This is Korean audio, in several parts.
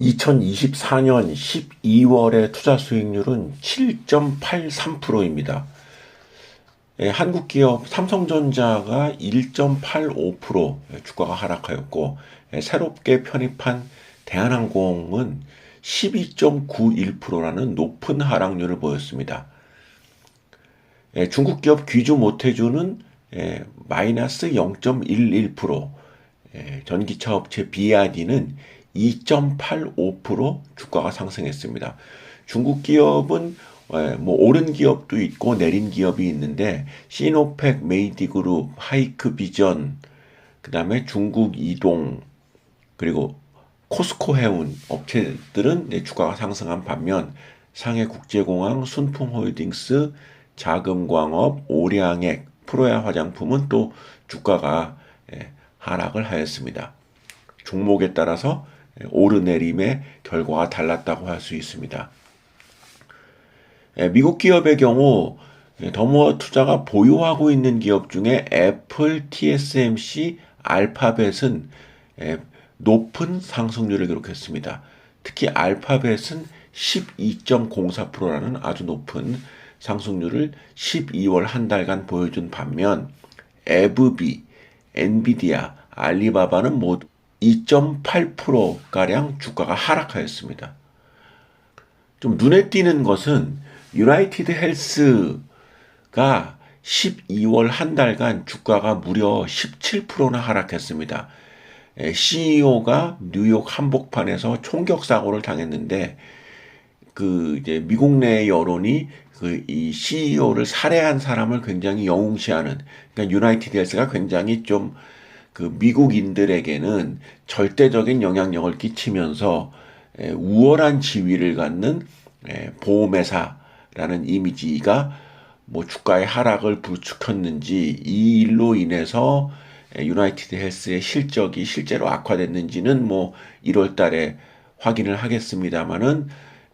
2024년 12월의 투자 수익률은 7.83%입니다. 한국 기업 삼성전자가 1.85% 주가가 하락하였고, 새롭게 편입한 대한항공은 12.91%라는 높은 하락률을 보였습니다. 중국 기업 귀주 모태주는 마이너스 0.11%, 전기차 업체 BYD는 2.85% 주가가 상승했습니다. 중국 기업은 오른 기업도 있고 내린 기업이 있는데, 시노팩, 메이디그룹, 하이크비전, 그 다음에 중국 이동, 그리고 코스코 해운 업체들은 주가가 상승한 반면, 상해국제공항, 순풍홀딩스, 자금광업, 오량액, 프로야 화장품은 또 주가가 하락을 하였습니다. 종목에 따라서 오르내림의 결과가 달랐다고 할 수 있습니다. 미국 기업의 경우 더모아 투자가 보유하고 있는 기업 중에 애플, TSMC, 알파벳은 높은 상승률을 기록했습니다. 특히 알파벳은 12.04%라는 아주 높은 상승률을 12월 한 달간 보여준 반면, 에브비, 엔비디아, 알리바바는 모두 2.8%가량 주가가 하락하였습니다. 좀 눈에 띄는 것은 유나이티드 헬스가 12월 한 달간 주가가 무려 17%나 하락했습니다. CEO가 뉴욕 한복판에서 총격 사고를 당했는데, 이제 미국 내 여론이 이 CEO를 살해한 사람을 굉장히 영웅시하는, 그러니까 유나이티드 헬스가 굉장히 좀 미국인들에게는 절대적인 영향력을 끼치면서 우월한 지위를 갖는 보험회사라는 이미지가 주가의 하락을 부추겼는지, 이 일로 인해서 유나이티드 헬스의 실적이 실제로 악화됐는지는 1월 달에 확인을 하겠습니다만은,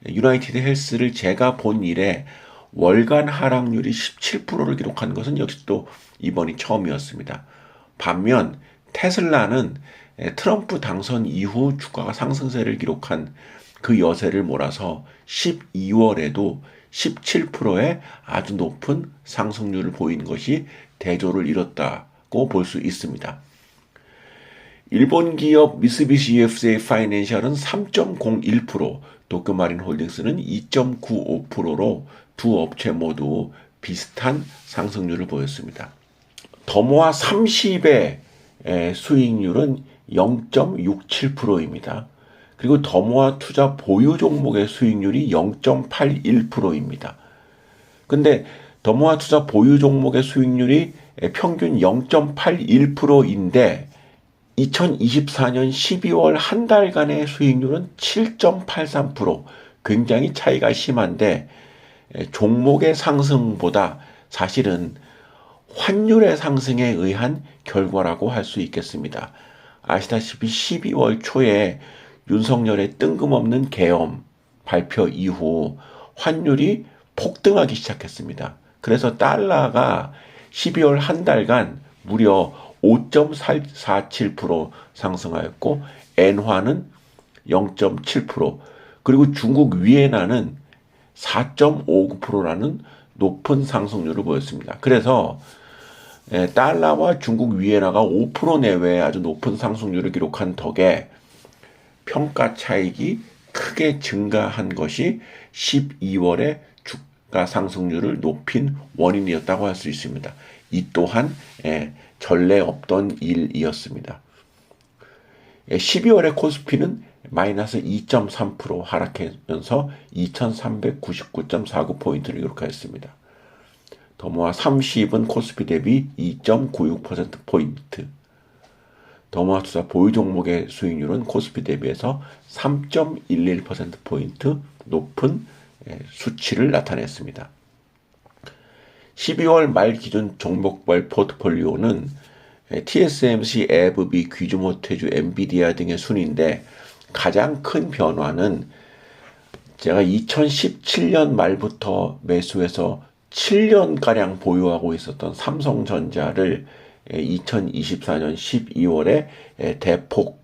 유나이티드 헬스를 제가 본 이래 월간 하락률이 17%를 기록한 것은 역시 또 이번이 처음이었습니다. 반면 테슬라는 트럼프 당선 이후 주가가 상승세를 기록한 그 여세를 몰아서 12월에도 17%의 아주 높은 상승률을 보인 것이 대조를 이뤘다고 볼 수 있습니다. 일본 기업 미쓰비시 UFJ 파이낸셜은 3.01%, 도쿄마린 홀딩스는 2.95%로 두 업체 모두 비슷한 상승률을 보였습니다. 더모아 30의 수익률은 0.67%입니다. 그리고 더모아 투자 보유 종목의 수익률이 0.81%입니다. 근데 더모아 투자 보유 종목의 수익률이 평균 0.81%인데 2024년 12월 한 달간의 수익률은 7.83%, 굉장히 차이가 심한데, 종목의 상승보다 사실은 환율의 상승에 의한 결과라고 할 수 있겠습니다. 아시다시피 12월 초에 윤석열의 뜬금없는 계엄 발표 이후 환율이 폭등하기 시작했습니다. 그래서 달러가 12월 한 달간 무려 5.47% 상승하였고, 엔화는 0.7%, 그리고 중국 위에나는 4.59%라는 높은 상승률을 보였습니다. 그래서 달러와 중국 위에나가 5% 내외의 아주 높은 상승률을 기록한 덕에 평가 차익이 크게 증가한 것이 12월의 주가 상승률을 높인 원인이었다고 할 수 있습니다. 이 또한 전례 없던 일이었습니다. 12월의 코스피는 마이너스 2.3% 하락하면서 2399.49포인트를 기록하였습니다. 더모아 30은 코스피 대비 2.96%포인트, 더모아 투자 보유 종목의 수익률은 코스피 대비해서 3.11%포인트 높은 수치를 나타냈습니다. 12월 말 기준 종목별 포트폴리오는 TSMC, 에브비, 귀주모태주, 엔비디아 등의 순인데, 가장 큰 변화는 제가 2017년 말부터 매수해서 7년가량 보유하고 있었던 삼성전자를 2024년 12월에 대폭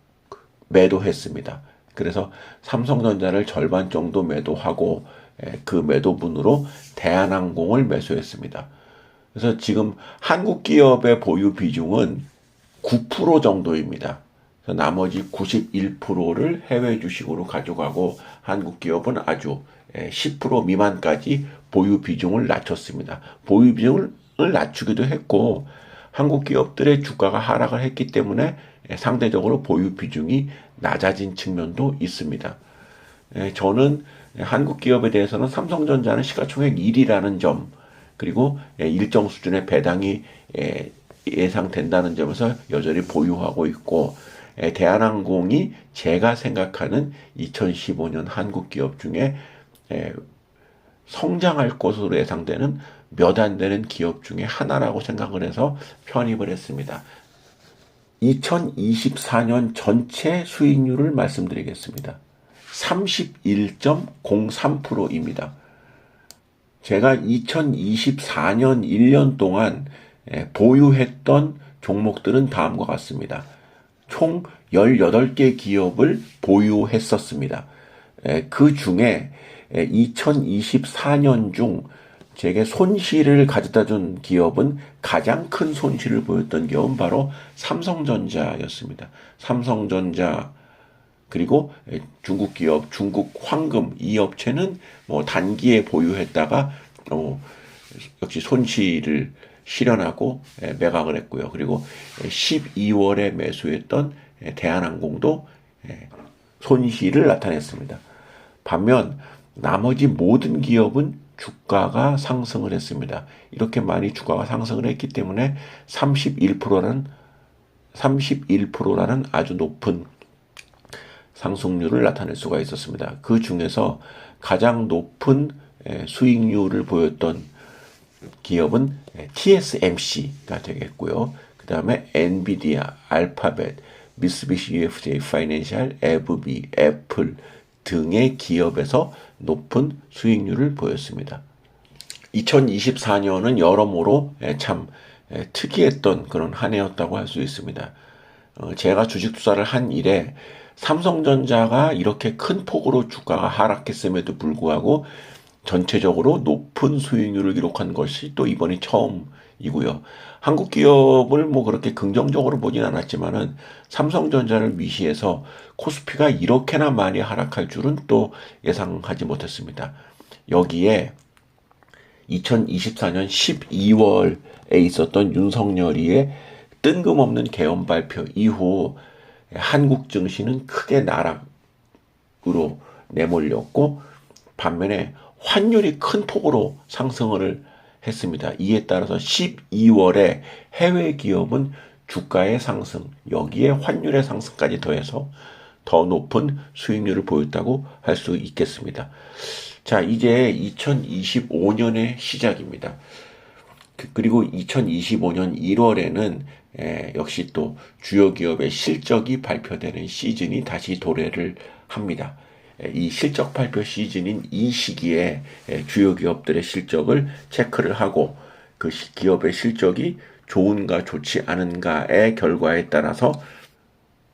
매도했습니다. 그래서 삼성전자를 절반 정도 매도하고 그 매도분으로 대한항공을 매수했습니다. 그래서 지금 한국 기업의 보유 비중은 9% 정도입니다. 그래서 나머지 91%를 해외 주식으로 가져가고 한국 기업은 아주 10% 미만까지 보유 비중을 낮췄습니다. 보유 비중을 낮추기도 했고 한국 기업들의 주가가 하락을 했기 때문에 상대적으로 보유 비중이 낮아진 측면도 있습니다. 저는 한국 기업에 대해서는 삼성전자는 시가총액 1위라는 점, 그리고 일정 수준의 배당이 예상된다는 점에서 여전히 보유하고 있고, 대한항공이 제가 생각하는 2015년 한국 기업 중에 성장할 것으로 예상되는 몇 안 되는 기업 중에 하나라고 생각을 해서 편입을 했습니다. 2024년 전체 수익률을 말씀드리겠습니다. 31.03%입니다. 제가 2024년 1년 동안 보유했던 종목들은 다음과 같습니다. 총 18개 기업을 보유했었습니다. 그 중에 2024년 중 제게 손실을 가져다 준 기업은, 가장 큰 손실을 보였던 기업은 바로 삼성전자였습니다. 삼성전자, 그리고 중국 기업 중국 황금, 이 업체는 뭐 단기에 보유했다가 역시 손실을 실현하고 매각을 했고요. 그리고 12월에 매수했던 대한항공도 손실을 나타냈습니다. 반면 나머지 모든 기업은 주가가 상승을 했습니다. 이렇게 많이 주가가 상승을 했기 때문에 31%라는 아주 높은 상승률을 나타낼 수가 있었습니다. 그 중에서 가장 높은 수익률을 보였던 기업은 TSMC가 되겠고요. 그 다음에 엔비디아, 알파벳, 미쓰비시 UFJ 파이낸셜, 에브비, 애플 등의 기업에서 높은 수익률을 보였습니다. 2024년은 여러모로 참 특이했던 그런 한 해였다고 할 수 있습니다. 제가 주식 투자를 한 이래 삼성전자가 이렇게 큰 폭으로 주가가 하락했음에도 불구하고 전체적으로 높은 수익률을 기록한 것이 또 이번이 처음이고요. 한국 기업을 뭐 그렇게 긍정적으로 보진 않았지만은 삼성전자를 위시해서 코스피가 이렇게나 많이 하락할 줄은 또 예상하지 못했습니다. 여기에 2024년 12월에 있었던 윤석열이의 뜬금없는 계엄 발표 이후 한국 증시는 크게 나락으로 내몰렸고, 반면에 환율이 큰 폭으로 상승을 했습니다. 이에 따라서 12월에 해외 기업은 주가의 상승, 여기에 환율의 상승까지 더해서 더 높은 수익률을 보였다고 할 수 있겠습니다. 자, 이제 2025년의 시작입니다. 그리고 2025년 1월에는 역시 또 주요 기업의 실적이 발표되는 시즌이 다시 도래를 합니다. 이 실적 발표 시즌인 이 시기에 주요 기업들의 실적을 체크를 하고 그 기업의 실적이 좋은가 좋지 않은가의 결과에 따라서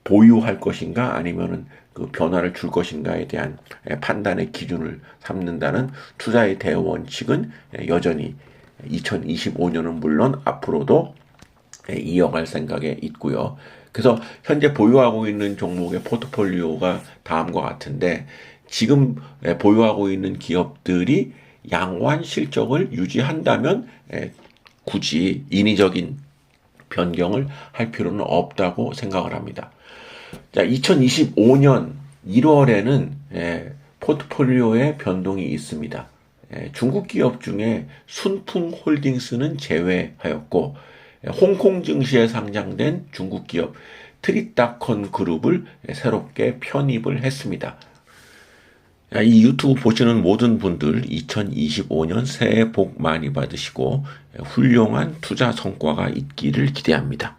보유할 것인가 아니면은 그 변화를 줄 것인가에 대한 판단의 기준을 삼는다는 투자의 대원칙은 여전히 2025년은 물론 앞으로도 이어갈 생각에 있고요. 그래서 현재 보유하고 있는 종목의 포트폴리오가 다음과 같은데, 지금 보유하고 있는 기업들이 양호한 실적을 유지한다면 굳이 인위적인 변경을 할 필요는 없다고 생각을 합니다. 자, 2025년 1월에는 포트폴리오에 변동이 있습니다. 중국 기업 중에 순풍홀딩스는 제외하였고, 홍콩 증시에 상장된 중국 기업 트릿닷컴 그룹을 새롭게 편입을 했습니다. 이 유튜브 보시는 모든 분들 2025년 새해 복 많이 받으시고 훌륭한 투자 성과가 있기를 기대합니다.